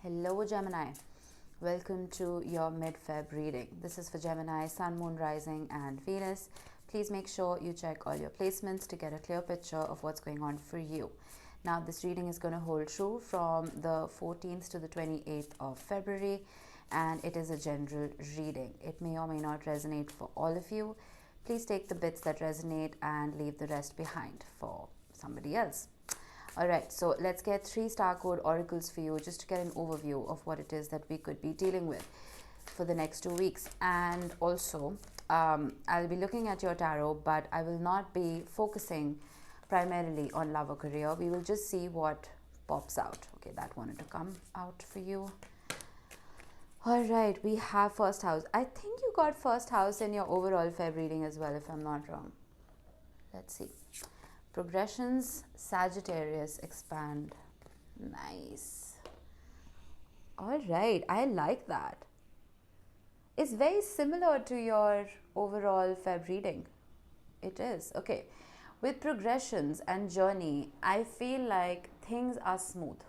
Hello Gemini, welcome to your mid-Feb reading. This is for Gemini, Sun, Moon, Rising and Venus. Please make sure you check all your placements to get a clear picture of what's going on for you. Now this reading is going to hold true from the 14th to the 28th of February, and it is a general reading. It may or may not resonate for all of you. Please take the bits that resonate and leave the rest behind for somebody else. Alright, so let's get 3 star code oracles for you just to get an overview of what it is that we could be dealing with for the next 2 weeks. And also, I'll be looking at your tarot, but I will not be focusing primarily on love or career. We will just see what pops out. Okay, that wanted to come out for you. Alright, we have first house. I think you got first house in your overall Feb reading as well, if I'm not wrong. Let's see. Progressions, Sagittarius, expand. Nice. All right, I like that. It's very similar to your overall Feb reading. It is. Okay. With progressions and journey, I feel like things are smooth,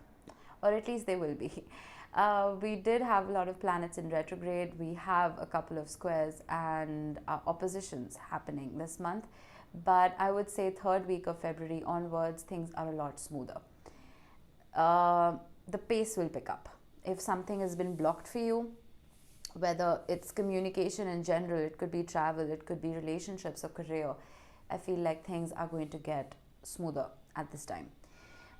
or at least they will be. We did have a lot of planets in retrograde. We have a couple of squares and oppositions happening this month. But I would say 3rd week of February onwards, things are a lot smoother. The pace will pick up. If something has been blocked for you, whether it's communication in general, it could be travel, it could be relationships or career, I feel like things are going to get smoother at this time.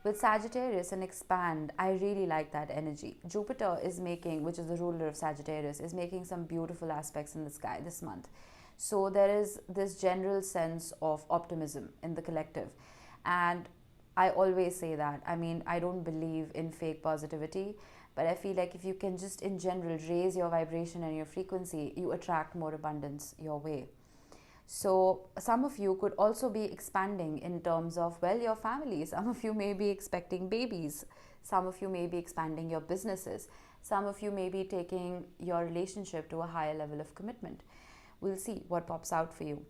With Sagittarius and expand, I really like that energy. Jupiter is making, which is the ruler of Sagittarius, is making some beautiful aspects in the sky this month. So there is this general sense of optimism in the collective. And I always say that. I mean, I don't believe in fake positivity, but I feel like if you can just in general raise your vibration and your frequency, you attract more abundance your way. So some of you could also be expanding in terms of, well, your family. Some of you may be expecting babies. Some of you may be expanding your businesses. Some of you may be taking your relationship to a higher level of commitment. We'll see what pops out for you.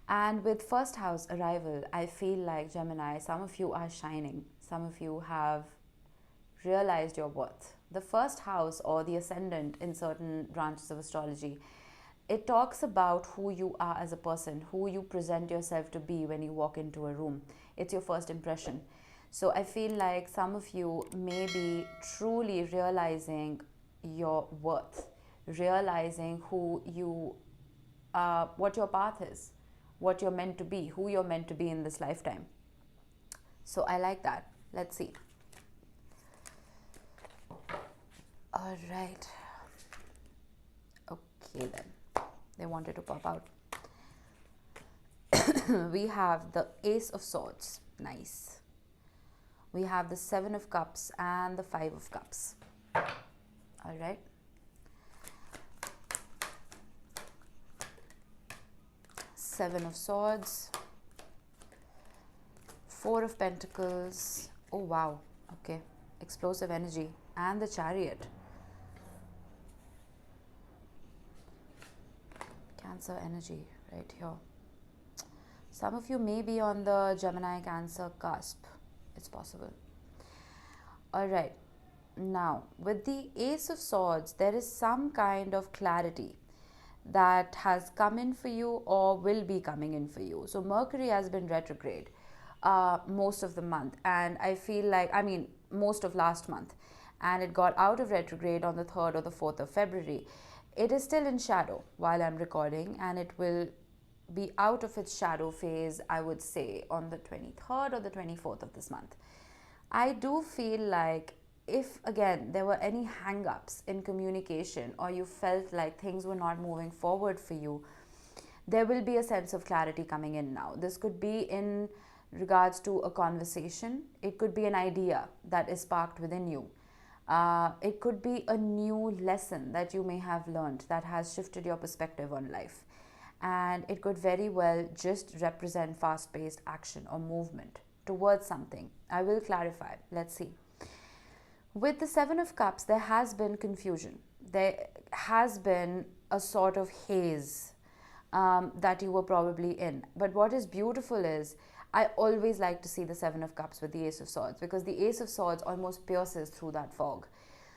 And with first house arrival, I feel like Gemini, some of you are shining. Some of you have realized your worth. The first house or the ascendant in certain branches of astrology, it talks about who you are as a person, who you present yourself to be when you walk into a room. It's your first impression. So I feel like some of you may be truly realizing your worth, realizing who you what your path is, what you're meant to be, who you're meant to be in this lifetime. So I like that. Let's see. All right. Okay then. They wanted to pop out. We have the Ace of Swords. Nice. We have the 7 of Cups and the 5 of Cups. All right. Seven of Swords, 4 of Pentacles. Oh wow, okay, explosive energy, and the Chariot. Cancer energy right here. Some of you may be on the Gemini Cancer cusp. It's possible. All right, now with the Ace of Swords, there is some kind of clarity that has come in for you or will be coming in for you. So Mercury has been retrograde most of the month, and I feel like, most of last month, and it got out of retrograde on the 3rd or the 4th of February. It is still in shadow while I'm recording, and it will be out of its shadow phase, I would say, on the 23rd or the 24th of this month. I do feel like if again there were any hang-ups in communication, or you felt like things were not moving forward for you, there will be a sense of clarity coming in now. This could be in regards to a conversation. It could be an idea that is sparked within you. It could be a new lesson that you may have learned that has shifted your perspective on life. And it could very well just represent fast-paced action or movement towards something. I will clarify. Let's see. With the 7 of Cups, there has been confusion. There has been a sort of haze that you were probably in. But what is beautiful is, I always like to see the 7 of Cups with the Ace of Swords, because the Ace of Swords almost pierces through that fog.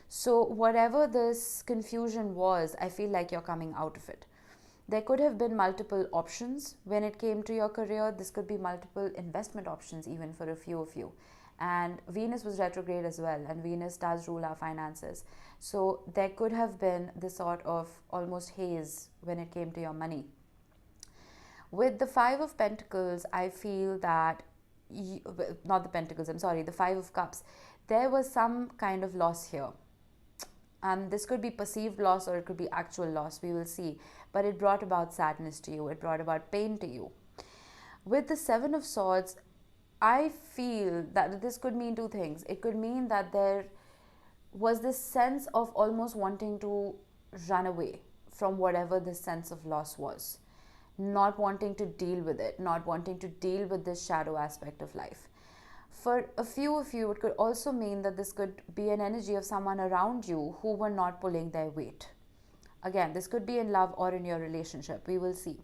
So whatever this confusion was, I feel like you're coming out of it. There could have been multiple options when it came to your career. This could be multiple investment options, even for a few of you. And Venus was retrograde as well, and Venus does rule our finances. So there could have been this sort of almost haze when it came to your money. With the Five of Pentacles, I feel that, not the Pentacles, I'm sorry, the Five of Cups, there was some kind of loss here. And this could be perceived loss or it could be actual loss, we will see. But it brought about sadness to you, it brought about pain to you. With the Seven of Swords, I feel that this could mean two things. It could mean that there was this sense of almost wanting to run away from whatever this sense of loss was, not wanting to deal with it, not wanting to deal with this shadow aspect of life. For a few of you, it could also mean that this could be an energy of someone around you who were not pulling their weight. Again, this could be in love or in your relationship. We will see.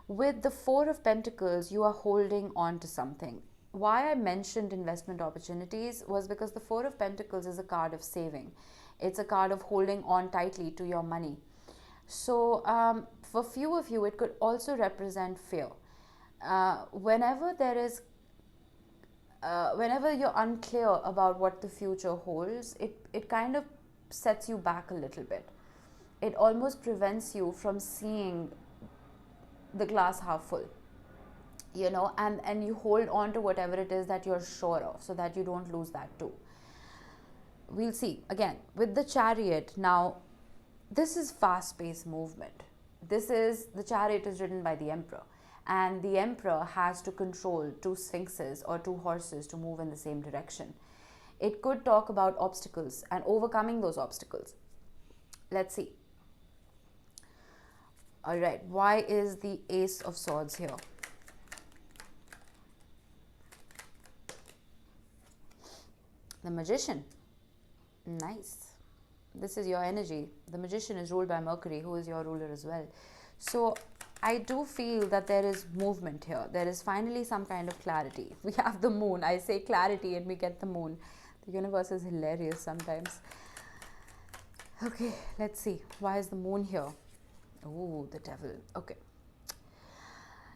With the Four of Pentacles, you are holding on to something. Why I mentioned investment opportunities was because the Four of Pentacles is a card of saving. It's a card of holding on tightly to your money. So for few of you, it could also represent fear. Whenever you're unclear about what the future holds, it kind of sets you back a little bit. It almost prevents you from seeing the glass half full, and you hold on to whatever it is that you're sure of so that you don't lose that too. We'll see. Again, with the Chariot, now this is fast-paced movement. The Chariot is ridden by the Emperor, and the Emperor has to control two sphinxes or two horses to move in the same direction. It could talk about obstacles and overcoming those obstacles. Let's see. All right, why is the Ace of Swords here? The Magician. Nice. This is your energy. The Magician is ruled by Mercury, who is your ruler as well. So I do feel that there is movement here. There is finally some kind of clarity. We have the moon. I say clarity and we get the moon. The universe is hilarious sometimes. Okay, let's see. Why is the moon here? Oh, the devil. Okay.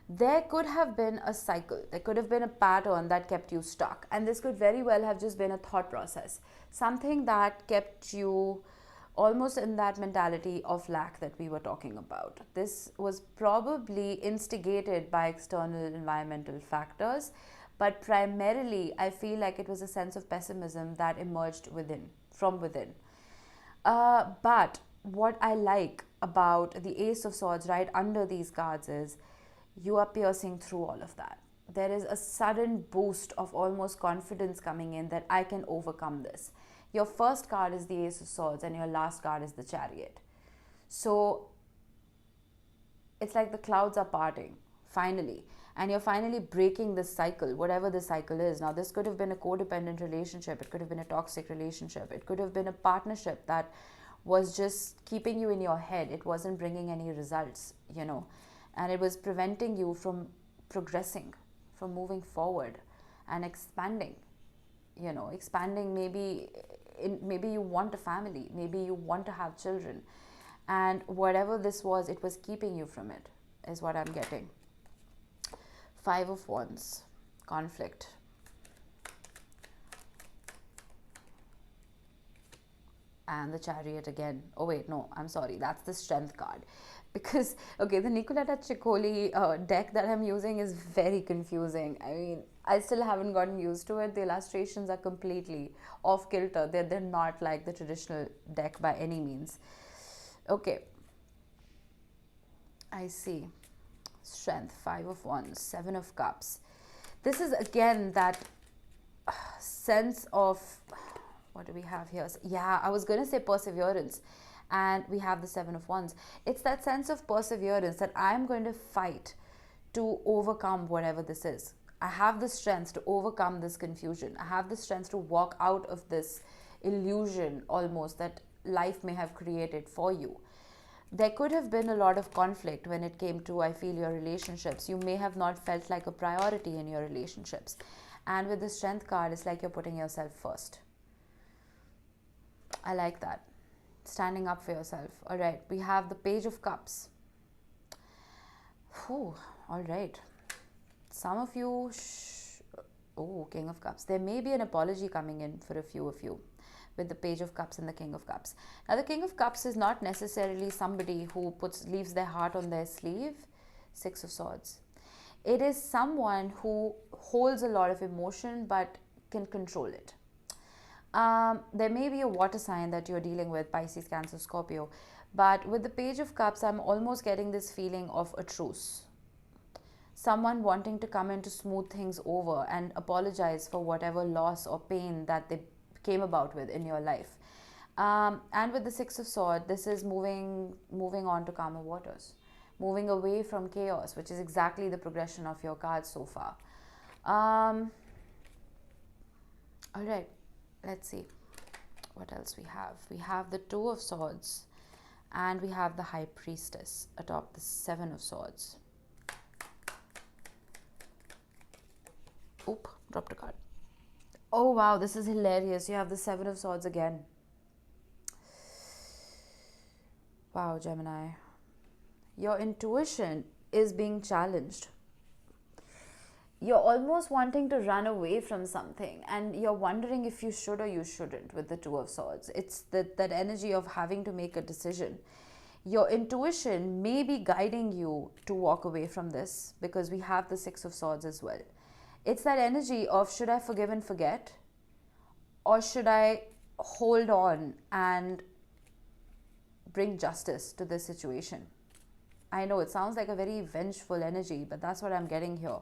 There could have been a cycle. There could have been a pattern that kept you stuck. And this could very well have just been a thought process. Something that kept you almost in that mentality of lack that we were talking about. This was probably instigated by external environmental factors, but primarily I feel like it was a sense of pessimism that emerged from within. But what I like about the Ace of Swords right under these cards is you are piercing through all of that. There is a sudden boost of almost confidence coming in that I can overcome this. Your first card is the Ace of Swords and your last card is the Chariot. So it's like the clouds are parting, finally. And you're finally breaking this cycle, whatever this cycle is. Now, this could have been a codependent relationship. It could have been a toxic relationship. It could have been a partnership that was just keeping you in your head. It wasn't bringing any results, and it was preventing you from progressing, from moving forward and expanding, maybe you want a family, maybe you want to have children, and whatever this was, it was keeping you from it, is what I'm getting. Five of Wands, conflict. And the Chariot again. Oh wait, no, I'm sorry, that's the Strength card. Because, okay, the Nicoletta Ciccoli deck that I'm using is very confusing. I mean, I still haven't gotten used to it. The illustrations are completely off kilter. They're not like the traditional deck by any means. Okay. I see. Strength, Five of Wands, Seven of Cups. This is again that sense of, what do we have here? Yeah, I was going to say perseverance. And we have the Seven of Wands. It's that sense of perseverance that I'm going to fight to overcome whatever this is. I have the strength to overcome this confusion. I have the strength to walk out of this illusion almost that life may have created for you. There could have been a lot of conflict when it came to, I feel, your relationships. You may have not felt like a priority in your relationships. And with the Strength card, it's like you're putting yourself first. I like that. Standing up for yourself. All right. We have the Page of Cups. Whew. All right. Some of you... Oh, King of Cups. There may be an apology coming in for a few of you with the Page of Cups and the King of Cups. Now, the King of Cups is not necessarily somebody who leaves their heart on their sleeve. Six of Swords. It is someone who holds a lot of emotion but can control it. There may be a water sign that you're dealing with, Pisces, Cancer, Scorpio. But with the Page of Cups, I'm almost getting this feeling of a truce. Someone wanting to come in to smooth things over and apologize for whatever loss or pain that they came about with in your life. And with the Six of Swords, this is moving on to calmer waters. Moving away from chaos, which is exactly the progression of your cards so far. All right, let's see what else we have. We have the Two of Swords and we have the High Priestess atop the Seven of Swords. Oop, dropped a card. Oh wow, this is hilarious. You have the Seven of Swords again. Wow, Gemini. Your intuition is being challenged. You're almost wanting to run away from something and you're wondering if you should or you shouldn't with the Two of Swords. It's that energy of having to make a decision. Your intuition may be guiding you to walk away from this because we have the Six of Swords as well. It's that energy of, should I forgive and forget? Or should I hold on and bring justice to this situation? I know it sounds like a very vengeful energy, but that's what I'm getting here.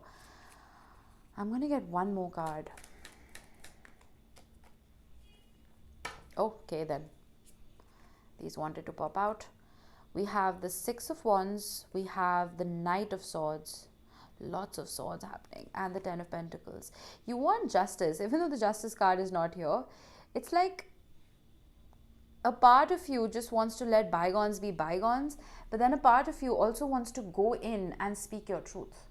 I'm going to get one more card. Okay then. These wanted to pop out. We have the Six of Wands. We have the Knight of Swords. Lots of swords happening. And the Ten of Pentacles. You want justice. Even though the Justice card is not here, it's like a part of you just wants to let bygones be bygones. But then a part of you also wants to go in and speak your truth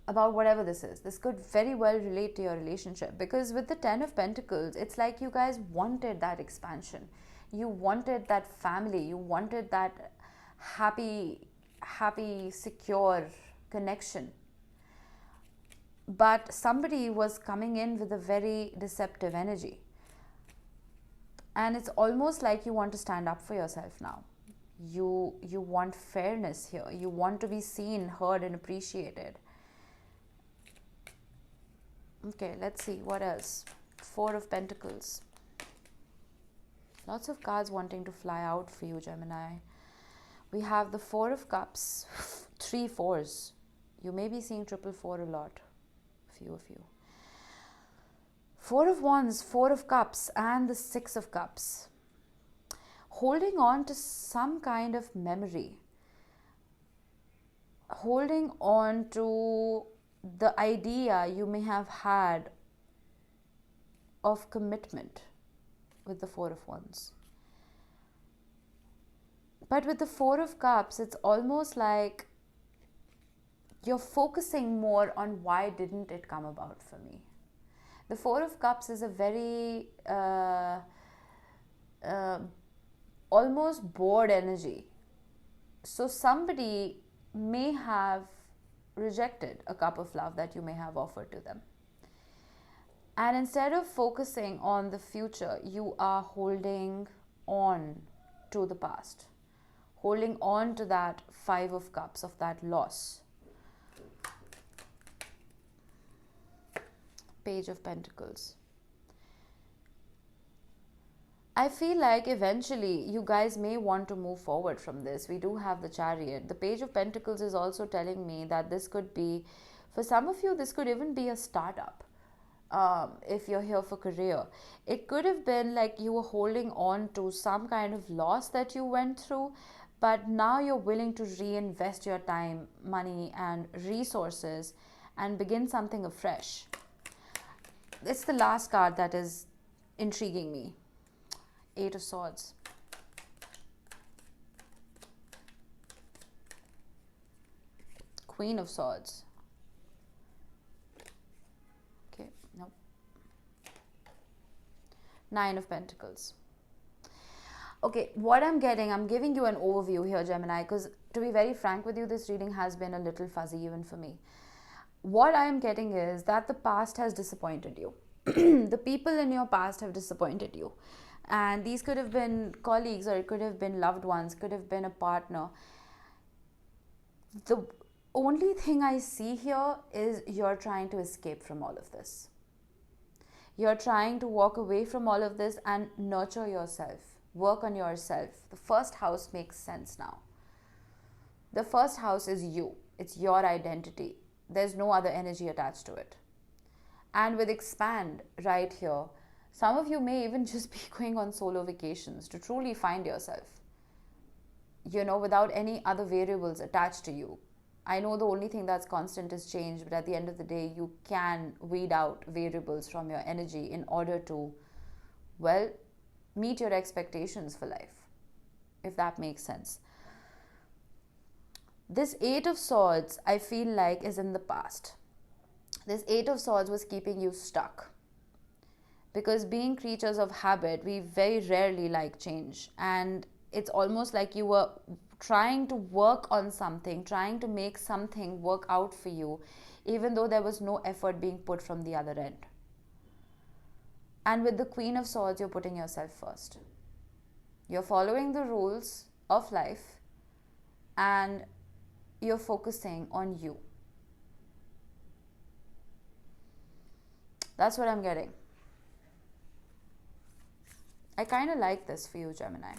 about whatever this is. This could very well relate to your relationship. Because with the Ten of Pentacles, it's like you guys wanted that expansion. You wanted that family. You wanted that happy, secure connection. But somebody was coming in with a very deceptive energy. And it's almost like you want to stand up for yourself now. You want fairness here. You want to be seen, heard, and appreciated. Okay, let's see. What else? Four of Pentacles. Lots of cards wanting to fly out for you, Gemini. We have the Four of Cups. 3 fours. You may be seeing 444 a lot. Few of you. Four of Wands, Four of Cups, and the Six of Cups. Holding on to some kind of memory. Holding on to the idea you may have had of commitment with the Four of Wands. But with the Four of Cups, it's almost like you're focusing more on why didn't it come about for me. The Four of Cups is a very almost bored energy. So somebody may have rejected a cup of love that you may have offered to them. And instead of focusing on the future, you are holding on to the past. Holding on to that Five of Cups, of that loss. Page of Pentacles. I feel like eventually you guys may want to move forward from this. We do have the Chariot. The Page of Pentacles is also telling me that this could be, for some of you, this could even be a startup. If you're here for career, it could have been like you were holding on to some kind of loss that you went through, but now you're willing to reinvest your time, money, and resources and begin something afresh. It's the last card that is intriguing me. Eight of Swords. Queen of Swords. Okay, no. Nine of Pentacles. Okay, what I'm giving you an overview here, Gemini, because to be very frank with you, this reading has been a little fuzzy even for me. What I am getting is that the past has disappointed you. The people in your past have disappointed you. And these could have been colleagues, or it could have been loved ones, could have been a partner. The only thing I see here is you're trying to escape from all of this. You're trying to walk away from all of this and nurture yourself. Work on yourself. The first house makes sense now. The first house is you. It's your identity. There's no other energy attached to it. And with expand right here, some of you may even just be going on solo vacations to truly find yourself, without any other variables attached to you. I know the only thing that's constant is change, but at the end of the day, you can weed out variables from your energy in order to, meet your expectations for life, if that makes sense. This Eight of Swords, I feel like, is in the past. This Eight of Swords was keeping you stuck. Because being creatures of habit, we very rarely like change. And it's almost like you were trying to work on something, trying to make something work out for you, even though there was no effort being put from the other end. And with the Queen of Swords, you're putting yourself first. You're following the rules of life and you're focusing on you. That's what I'm getting. I kind of like this for you, Gemini.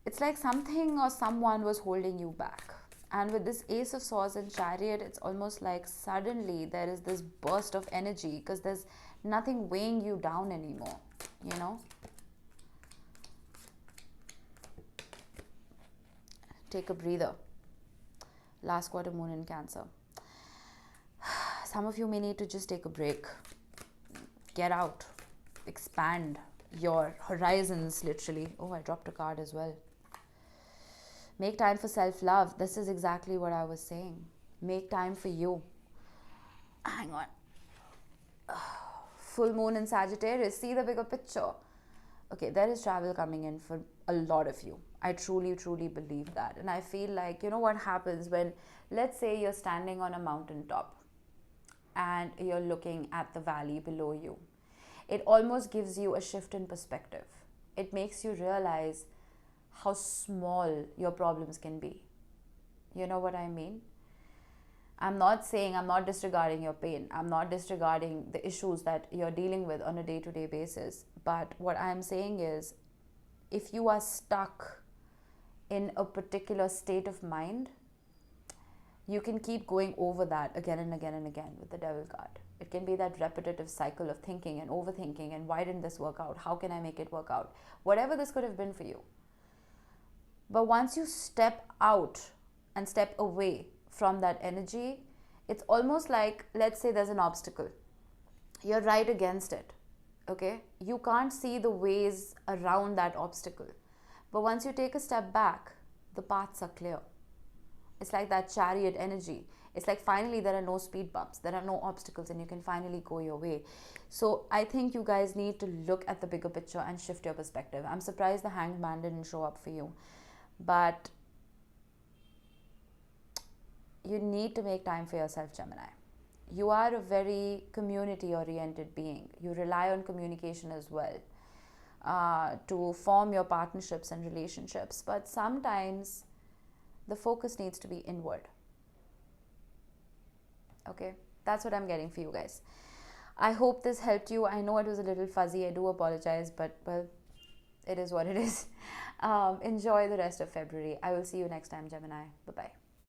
It's like something or someone was holding you back. And with this Ace of Swords and Chariot, it's almost like suddenly there is this burst of energy because there's nothing weighing you down anymore, Take a breather. Last quarter moon in Cancer. Some of you may need to just take a break. Get out. Expand your horizons, literally. Oh, I dropped a card as well. Make time for self-love. This is exactly what I was saying. Make time for you. Hang on. Full moon in Sagittarius. See the bigger picture. Okay, there is travel coming in for a lot of you. I truly, truly believe that. And I feel like, what happens when, let's say you're standing on a mountaintop and you're looking at the valley below you. It almost gives you a shift in perspective. It makes you realize how small your problems can be. You know what I mean? I'm not disregarding your pain. I'm not disregarding the issues that you're dealing with on a day-to-day basis. But what I'm saying is, if you are stuck in a particular state of mind, you can keep going over that again and again and again with the Devil card. It can be that repetitive cycle of thinking and overthinking and why didn't this work out? How can I make it work out? Whatever this could have been for you. But once you step out and step away from that energy, it's almost like, let's say there's an obstacle. You're right against it, okay? You can't see the ways around that obstacle. But once you take a step back, the paths are clear. It's like that Chariot energy. It's like finally there are no speed bumps, there are no obstacles, and you can finally go your way. So I think you guys need to look at the bigger picture and shift your perspective. I'm surprised the Hanged Man didn't show up for you. But you need to make time for yourself, Gemini. You are a very community-oriented being. You rely on communication as well to form your partnerships and relationships. But sometimes the focus needs to be inward. Okay, that's what I'm getting for you guys. I hope this helped you. I know it was a little fuzzy. I do apologize, but well, it is what it is. Enjoy the rest of February. I will see you next time, Gemini. Bye-bye.